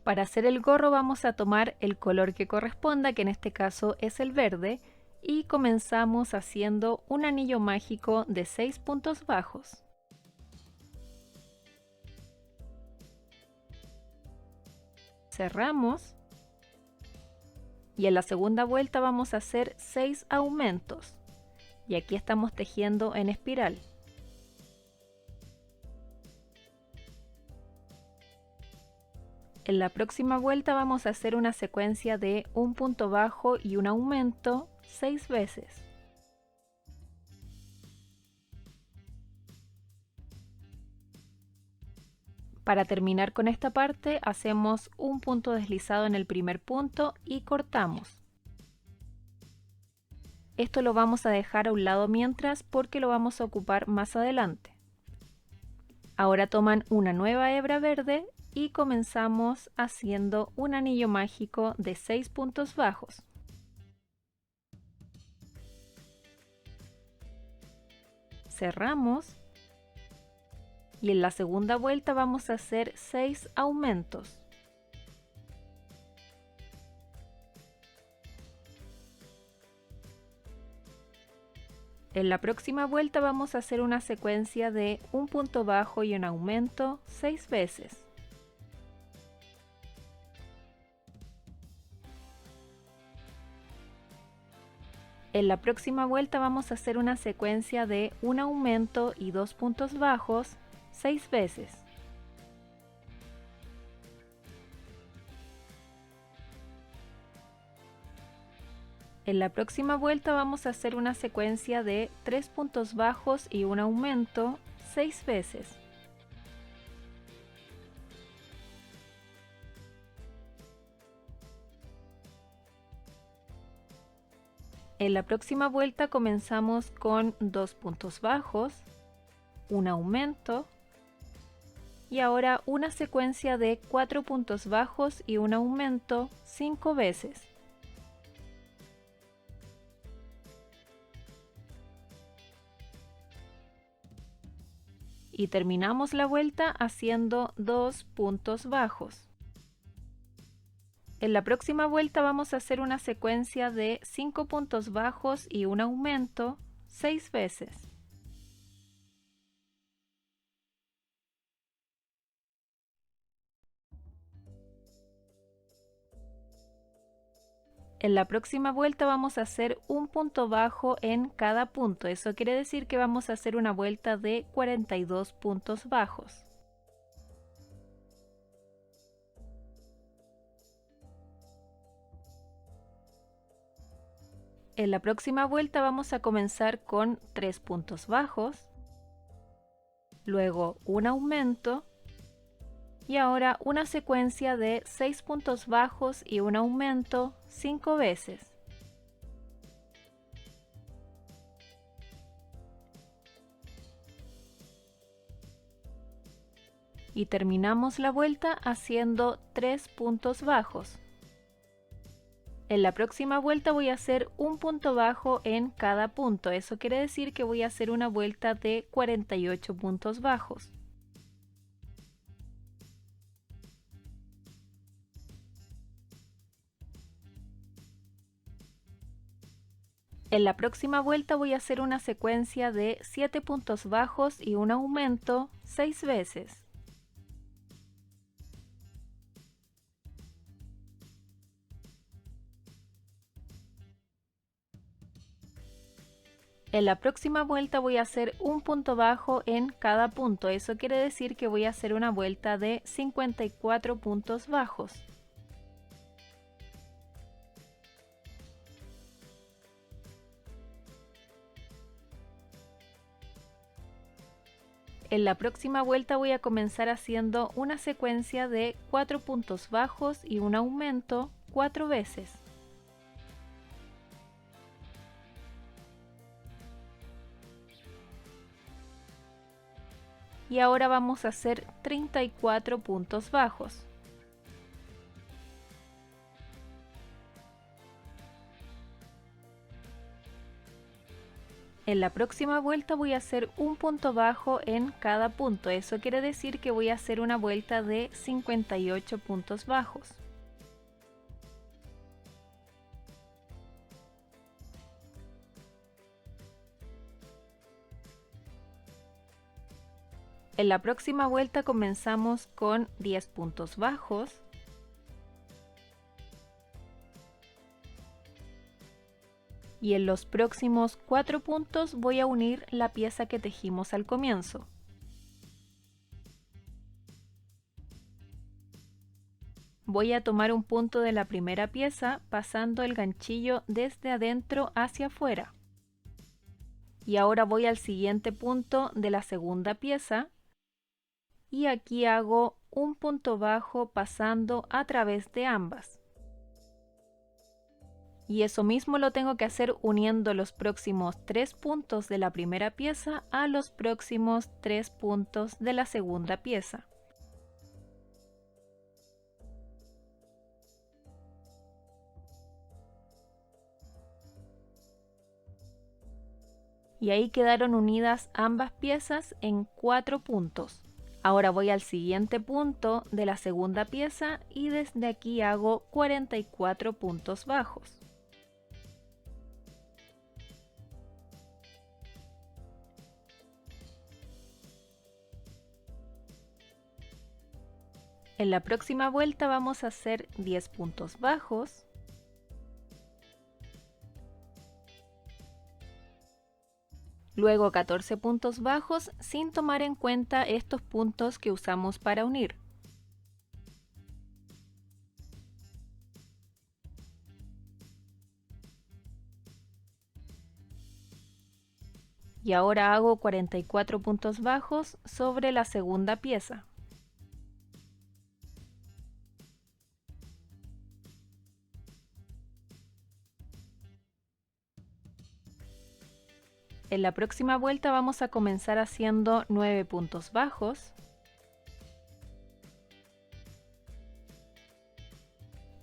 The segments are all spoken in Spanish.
Para hacer el gorro vamos a tomar el color que corresponda, que en este caso es el verde, y comenzamos haciendo un anillo mágico de 6 puntos bajos. Cerramos y en la segunda vuelta vamos a hacer 6 aumentos y aquí estamos tejiendo en espiral. En la próxima vuelta vamos a hacer una secuencia de un punto bajo y un aumento 6 veces. Para terminar con esta parte hacemos un punto deslizado en el primer punto y cortamos. Esto lo vamos a dejar a un lado mientras porque lo vamos a ocupar más adelante. Ahora toman una nueva hebra verde y comenzamos haciendo un anillo mágico de 6 puntos bajos. Cerramos y en la segunda vuelta vamos a hacer 6 aumentos. En la próxima vuelta vamos a hacer una secuencia de un punto bajo y un aumento 6 veces. En la próxima vuelta vamos a hacer una secuencia de un aumento y 2 puntos bajos 6 veces. En la próxima vuelta vamos a hacer una secuencia de 3 puntos bajos y un aumento 6 veces. En la próxima vuelta comenzamos con 2 puntos bajos, un aumento y ahora una secuencia de 4 puntos bajos y un aumento 5 veces. Y terminamos la vuelta haciendo 2 puntos bajos. En la próxima vuelta vamos a hacer una secuencia de 5 puntos bajos y un aumento 6 veces. En la próxima vuelta vamos a hacer un punto bajo en cada punto. Eso quiere decir que vamos a hacer una vuelta de 42 puntos bajos. En la próxima vuelta vamos a comenzar con 3 puntos bajos, luego un aumento y ahora una secuencia de 6 puntos bajos y un aumento 5 veces. Y terminamos la vuelta haciendo 3 puntos bajos. En la próxima vuelta voy a hacer un punto bajo en cada punto. Eso quiere decir que voy a hacer una vuelta de 48 puntos bajos. En la próxima vuelta voy a hacer una secuencia de 7 puntos bajos y un aumento 6 veces. En la próxima vuelta voy a hacer un punto bajo en cada punto. Eso quiere decir que voy a hacer una vuelta de 54 puntos bajos. En la próxima vuelta voy a comenzar haciendo una secuencia de 4 puntos bajos y un aumento 4 veces. Y ahora vamos a hacer 34 puntos bajos. En la próxima vuelta voy a hacer un punto bajo en cada punto, eso quiere decir que voy a hacer una vuelta de 58 puntos bajos. En la próxima vuelta comenzamos con 10 puntos bajos. Y en los próximos 4 puntos voy a unir la pieza que tejimos al comienzo. Voy a tomar un punto de la primera pieza pasando el ganchillo desde adentro hacia afuera. Y ahora voy al siguiente punto de la segunda pieza y aquí hago un punto bajo pasando a través de ambas. Y eso mismo lo tengo que hacer uniendo los próximos 3 puntos de la primera pieza a los próximos 3 puntos de la segunda pieza. Y ahí quedaron unidas ambas piezas en 4 puntos. Ahora voy al siguiente punto de la segunda pieza y desde aquí hago 44 puntos bajos. En la próxima vuelta vamos a hacer 10 puntos bajos. Luego 14 puntos bajos sin tomar en cuenta estos puntos que usamos para unir. Y ahora hago 44 puntos bajos sobre la segunda pieza. En la próxima vuelta vamos a comenzar haciendo 9 puntos bajos,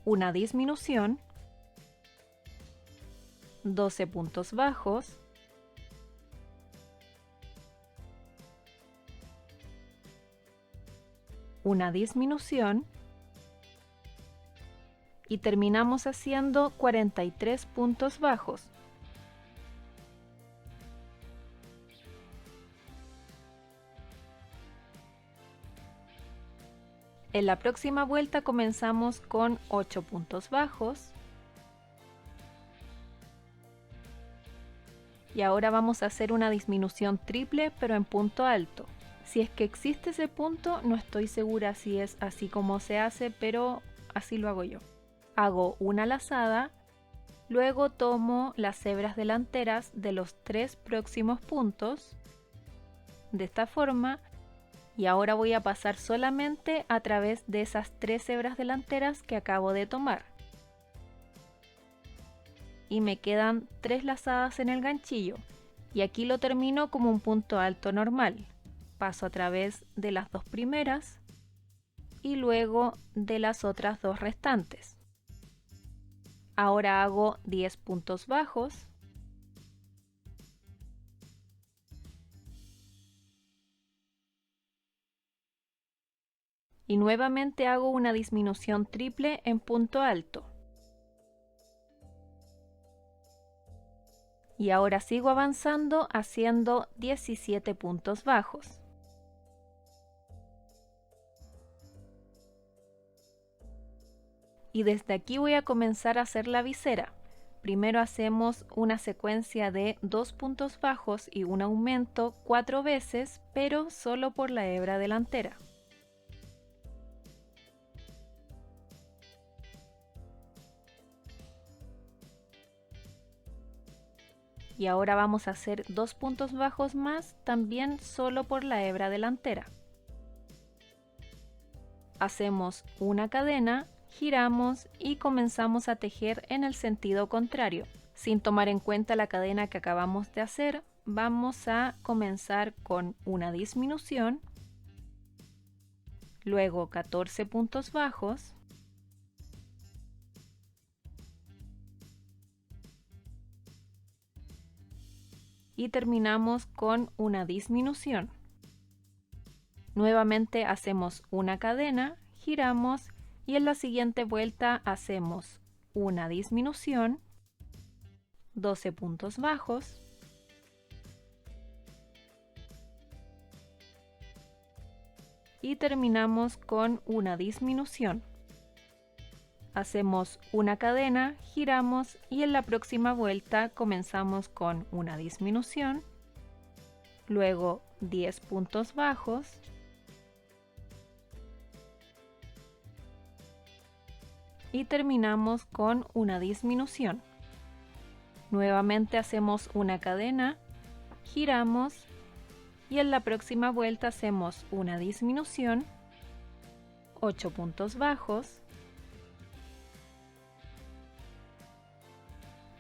una disminución, 12 puntos bajos, una disminución y terminamos haciendo 43 puntos bajos. En la próxima vuelta comenzamos con 8 puntos bajos. Y ahora vamos a hacer una disminución triple pero en punto alto. Si es que existe ese punto, no estoy segura si es así como se hace, pero así lo hago yo. Hago una lazada, luego tomo las hebras delanteras de los 3 próximos puntos, de esta forma, y ahora voy a pasar solamente a través de esas 3 hebras delanteras que acabo de tomar. Y me quedan 3 lazadas en el ganchillo, y aquí lo termino como un punto alto normal. Paso a través de las 2 primeras y luego de las otras 2 restantes. Ahora hago 10 puntos bajos. Y nuevamente hago una disminución triple en punto alto. Y ahora sigo avanzando haciendo 17 puntos bajos. Y desde aquí voy a comenzar a hacer la visera. Primero hacemos una secuencia de 2 puntos bajos y un aumento 4 veces, pero solo por la hebra delantera. Y ahora vamos a hacer 2 puntos bajos más, también solo por la hebra delantera. Hacemos una cadena, giramos y comenzamos a tejer en el sentido contrario. Sin tomar en cuenta la cadena que acabamos de hacer, vamos a comenzar con una disminución, luego 14 puntos bajos, y terminamos con una disminución. Nuevamente hacemos una cadena, giramos y en la siguiente vuelta hacemos una disminución, 12 puntos bajos, y terminamos con una disminución. Hacemos una cadena, giramos y en la próxima vuelta comenzamos con una disminución, luego 10 puntos bajos, y terminamos con una disminución. Nuevamente hacemos una cadena, giramos y en la próxima vuelta hacemos una disminución, 8 puntos bajos,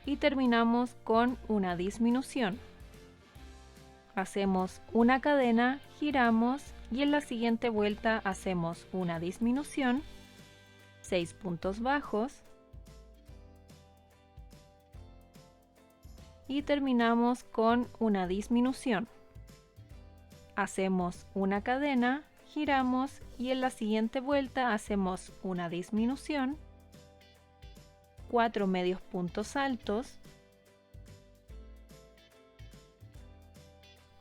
y terminamos con una disminución. Hacemos una cadena, giramos y en la siguiente vuelta hacemos una disminución, 6 puntos bajos, y terminamos con una disminución. Hacemos una cadena, giramos y en la siguiente vuelta hacemos una disminución, 4 medios puntos altos,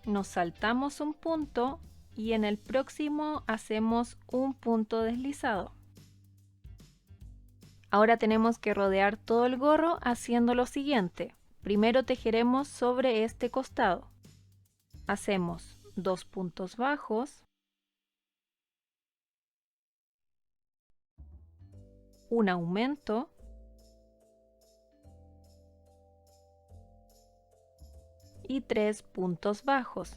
nos saltamos un punto y en el próximo hacemos un punto deslizado. Ahora tenemos que rodear todo el gorro haciendo lo siguiente. Primero tejeremos sobre este costado. Hacemos 2 puntos bajos, un aumento, y 3 puntos bajos.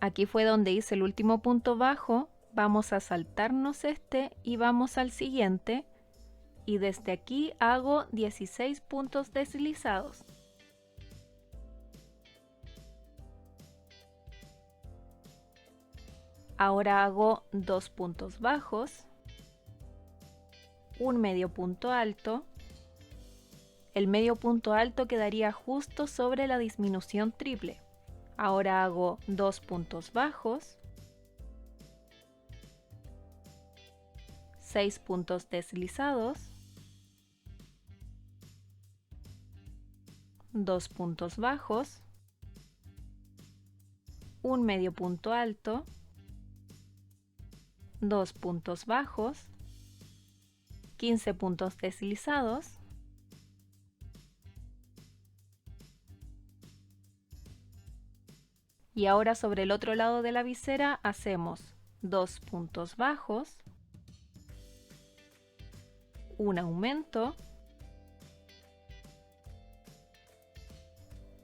Aquí fue donde hice el último punto bajo, vamos a saltarnos este y vamos al siguiente, y desde aquí hago 16 puntos deslizados. Ahora hago 2 puntos bajos, un medio punto alto. El medio punto alto quedaría justo sobre la disminución triple. Ahora hago 2 puntos bajos, 6 puntos deslizados, 2 puntos bajos, un medio punto alto, 2 puntos bajos, 15 puntos deslizados, y ahora sobre el otro lado de la visera hacemos 2 puntos bajos, un aumento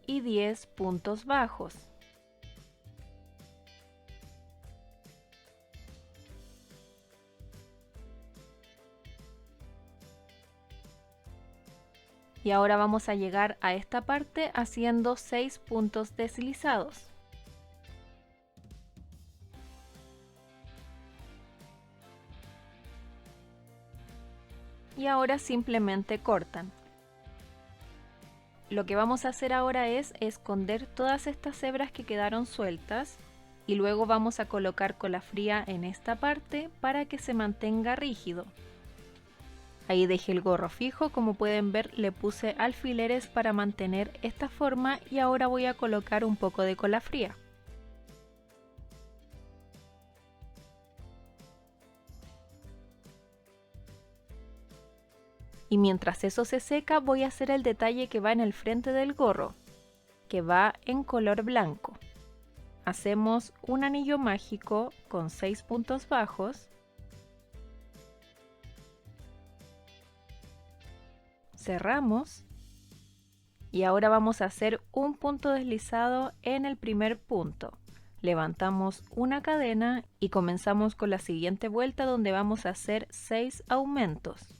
y 10 puntos bajos. Y ahora vamos a llegar a esta parte haciendo 6 puntos deslizados. Y ahora simplemente cortan. Lo que vamos a hacer ahora es esconder todas estas hebras que quedaron sueltas y luego vamos a colocar cola fría en esta parte para que se mantenga rígido. Ahí dejé el gorro fijo, como pueden ver le puse alfileres para mantener esta forma y ahora voy a colocar un poco de cola fría. Y mientras eso se seca voy a hacer el detalle que va en el frente del gorro, que va en color blanco. Hacemos un anillo mágico con 6 puntos bajos, cerramos y ahora vamos a hacer un punto deslizado en el primer punto. Levantamos una cadena y comenzamos con la siguiente vuelta donde vamos a hacer 6 aumentos.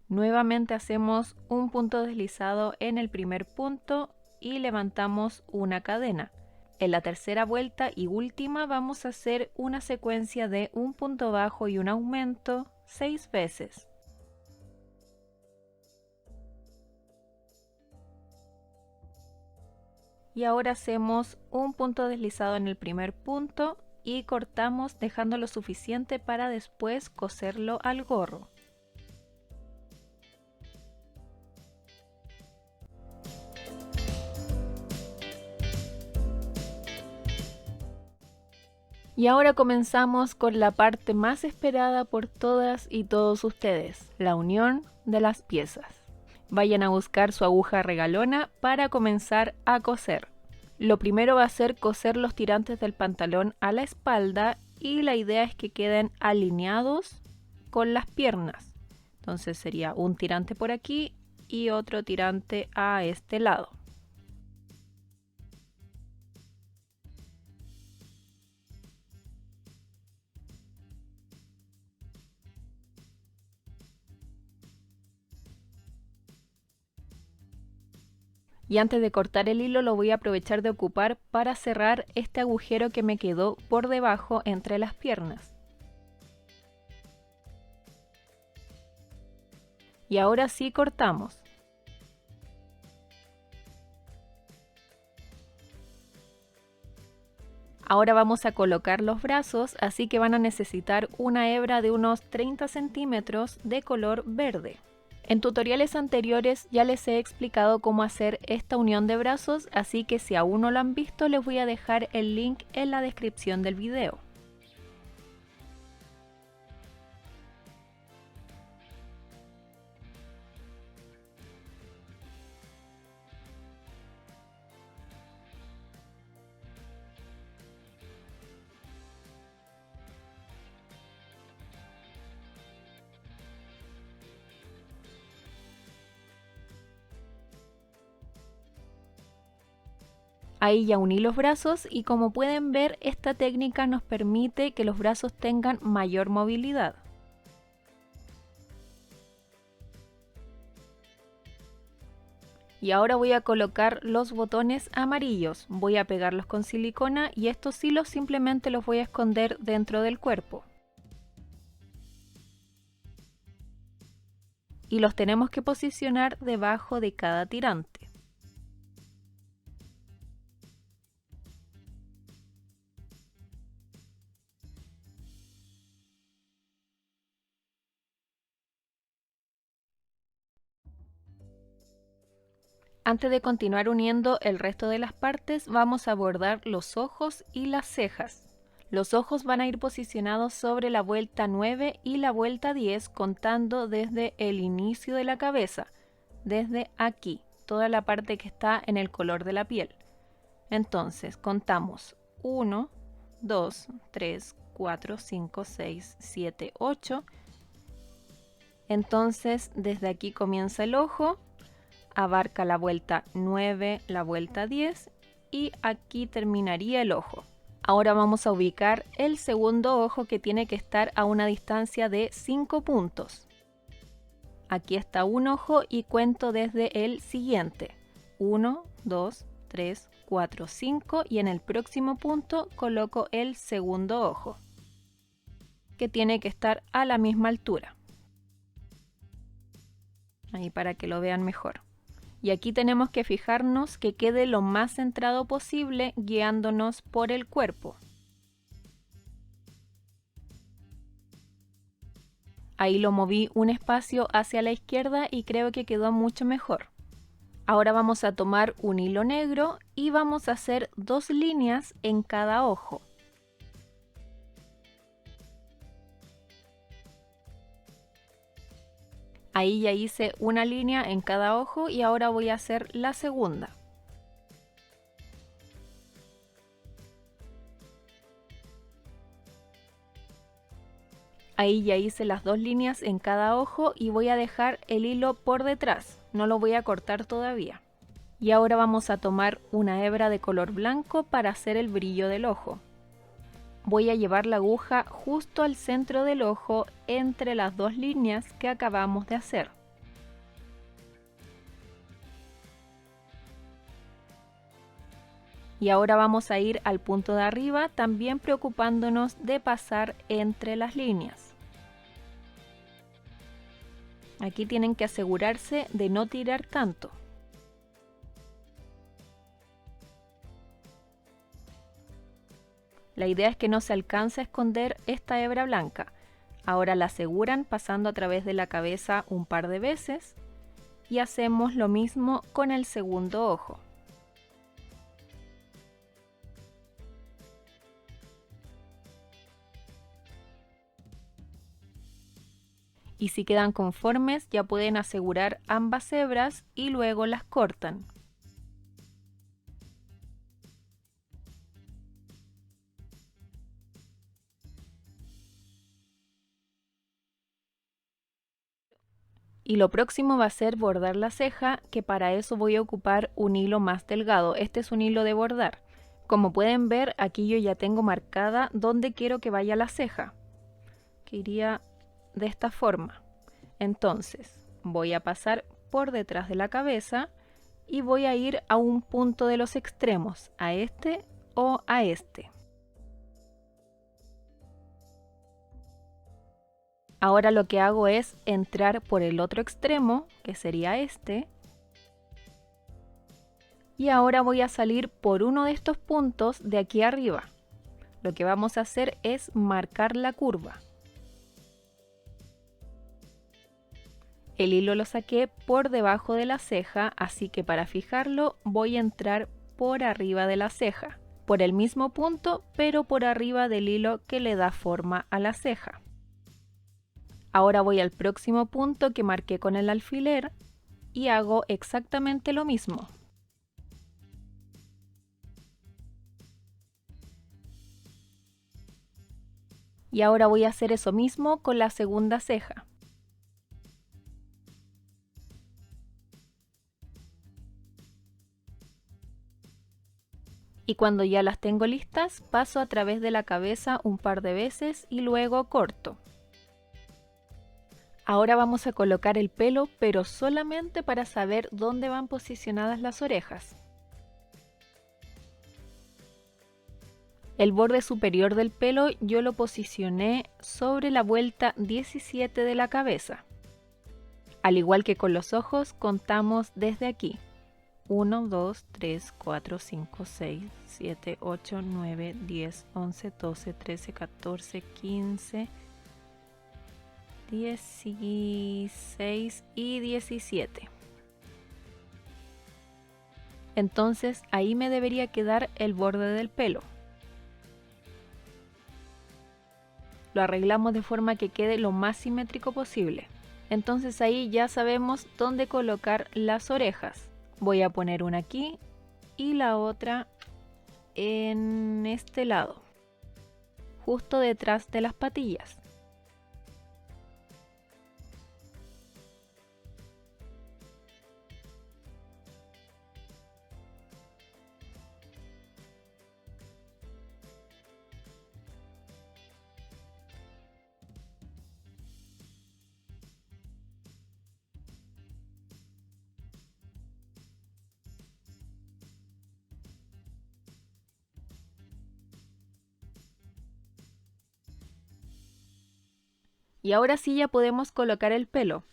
Nuevamente hacemos un punto deslizado en el primer punto y levantamos una cadena. En la tercera vuelta y última vamos a hacer una secuencia de un punto bajo y un aumento 6 veces. Y ahora hacemos un punto deslizado en el primer punto y cortamos dejando lo suficiente para después coserlo al gorro. Y ahora comenzamos con la parte más esperada por todas y todos ustedes, la unión de las piezas. Vayan a buscar su aguja regalona para comenzar a coser. Lo primero va a ser coser los tirantes del pantalón a la espalda y la idea es que queden alineados con las piernas. Entonces sería un tirante por aquí y otro tirante a este lado. Y antes de cortar el hilo lo voy a aprovechar de ocupar para cerrar este agujero que me quedó por debajo entre las piernas. Y ahora sí cortamos. Ahora vamos a colocar los brazos, así que van a necesitar una hebra de unos 30 centímetros de color verde. En tutoriales anteriores ya les he explicado cómo hacer esta unión de brazos, así que si aún no lo han visto les voy a dejar el link en la descripción del video. Ahí ya uní los brazos y como pueden ver esta técnica nos permite que los brazos tengan mayor movilidad. Y ahora voy a colocar los botones amarillos, voy a pegarlos con silicona y estos hilos simplemente los voy a esconder dentro del cuerpo. Y los tenemos que posicionar debajo de cada tirante. Antes de continuar uniendo el resto de las partes, vamos a bordar los ojos y las cejas. Los ojos van a ir posicionados sobre la vuelta 9 y la vuelta 10 contando desde el inicio de la cabeza, desde aquí, toda la parte que está en el color de la piel. Entonces contamos 1, 2, 3, 4, 5, 6, 7, 8. Entonces desde aquí comienza el ojo. Abarca la vuelta 9, la vuelta 10 y aquí terminaría el ojo. Ahora vamos a ubicar el segundo ojo que tiene que estar a una distancia de 5 puntos. Aquí está un ojo y cuento desde el siguiente. 1, 2, 3, 4, 5 y en el próximo punto coloco el segundo ojo, que tiene que estar a la misma altura. Ahí para que lo vean mejor. Y aquí tenemos que fijarnos que quede lo más centrado posible guiándonos por el cuerpo. Ahí lo moví un espacio hacia la izquierda y creo que quedó mucho mejor. Ahora vamos a tomar un hilo negro y vamos a hacer 2 líneas en cada ojo. Ahí ya hice una línea en cada ojo y ahora voy a hacer la segunda. Ahí ya hice las 2 líneas en cada ojo y voy a dejar el hilo por detrás, no lo voy a cortar todavía. Y ahora vamos a tomar una hebra de color blanco para hacer el brillo del ojo. Voy a llevar la aguja justo al centro del ojo entre las 2 líneas que acabamos de hacer. Y ahora vamos a ir al punto de arriba, también preocupándonos de pasar entre las líneas. Aquí tienen que asegurarse de no tirar tanto. La idea es que no se alcance a esconder esta hebra blanca. Ahora la aseguran pasando a través de la cabeza un par de veces y hacemos lo mismo con el segundo ojo. Y si quedan conformes, ya pueden asegurar ambas hebras y luego las cortan. Y lo próximo va a ser bordar la ceja, que para eso voy a ocupar un hilo más delgado. Este es un hilo de bordar. Como pueden ver, aquí yo ya tengo marcada dónde quiero que vaya la ceja, que iría de esta forma. Entonces voy a pasar por detrás de la cabeza y voy a ir a un punto de los extremos, a este o a este. Ahora lo que hago es entrar por el otro extremo, que sería este, y ahora voy a salir por uno de estos puntos de aquí arriba. Lo que vamos a hacer es marcar la curva. El hilo lo saqué por debajo de la ceja, así que para fijarlo voy a entrar por arriba de la ceja, por el mismo punto, pero por arriba del hilo que le da forma a la ceja. Ahora voy al próximo punto que marqué con el alfiler y hago exactamente lo mismo. Y ahora voy a hacer eso mismo con la segunda ceja. Y cuando ya las tengo listas, paso a través de la cabeza un par de veces y luego corto. Ahora vamos a colocar el pelo, pero solamente para saber dónde van posicionadas las orejas. El borde superior del pelo yo lo posicioné sobre la vuelta 17 de la cabeza. Al igual que con los ojos, contamos desde aquí. 1, 2, 3, 4, 5, 6, 7, 8, 9, 10, 11, 12, 13, 14, 15, 16 y 17. Entonces ahí me debería quedar el borde del pelo. Lo arreglamos de forma que quede lo más simétrico posible. Entonces ahí ya sabemos dónde colocar las orejas. Voy a poner una aquí y la otra en este lado, justo detrás de las patillas. Y ahora sí ya podemos colocar el pelo.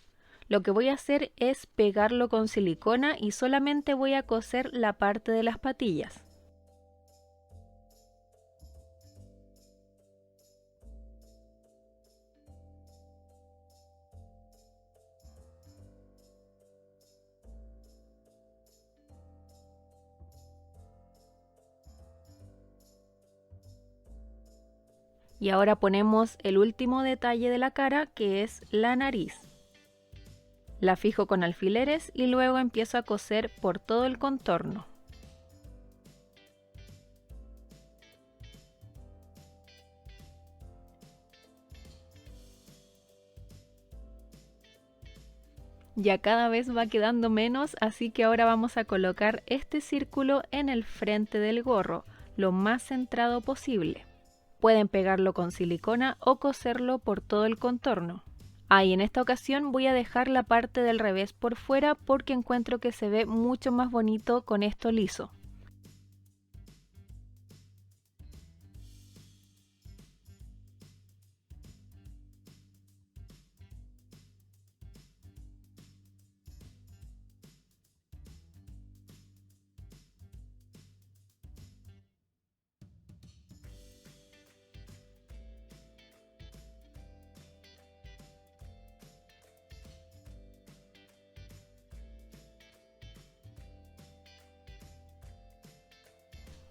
Lo que voy a hacer es pegarlo con silicona y solamente voy a coser la parte de las patillas. Y ahora ponemos el último detalle de la cara, que es la nariz. La fijo con alfileres y luego empiezo a coser por todo el contorno. Ya cada vez va quedando menos, así que ahora vamos a colocar este círculo en el frente del gorro, lo más centrado posible. Pueden pegarlo con silicona o coserlo por todo el contorno. Y en esta ocasión voy a dejar la parte del revés por fuera porque encuentro que se ve mucho más bonito con esto liso.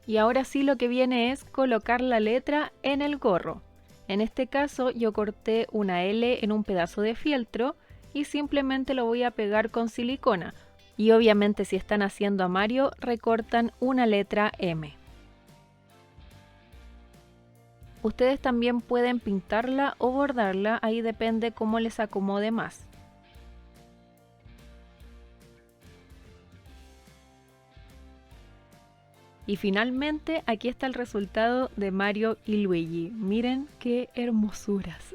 Y ahora sí lo que viene es colocar la letra en el gorro. En este caso yo corté una L en un pedazo de fieltro y simplemente lo voy a pegar con silicona. Y obviamente si están haciendo a Mario recortan una letra M. Ustedes también pueden pintarla o bordarla, ahí depende cómo les acomode más. Y finalmente aquí está el resultado de Mario y Luigi. Miren qué hermosuras.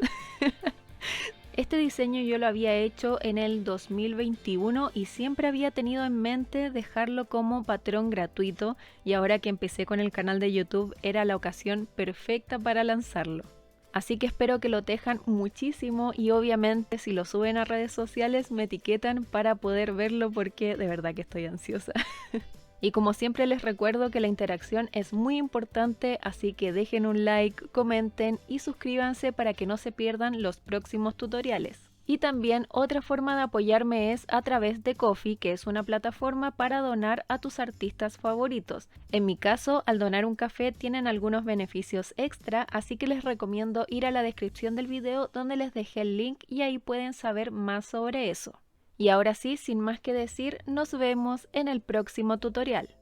Este diseño yo lo había hecho en el 2021 y siempre había tenido en mente dejarlo como patrón gratuito, y ahora que empecé con el canal de YouTube era la ocasión perfecta para lanzarlo. Así que espero que lo tejan muchísimo y obviamente si lo suben a redes sociales me etiquetan para poder verlo porque de verdad que estoy ansiosa. Y como siempre les recuerdo que la interacción es muy importante, así que dejen un like, comenten y suscríbanse para que no se pierdan los próximos tutoriales. Y también otra forma de apoyarme es a través de Ko-fi, que es una plataforma para donar a tus artistas favoritos. En mi caso, al donar un café tienen algunos beneficios extra, así que les recomiendo ir a la descripción del video donde les dejé el link y ahí pueden saber más sobre eso. Y ahora sí, sin más que decir, nos vemos en el próximo tutorial.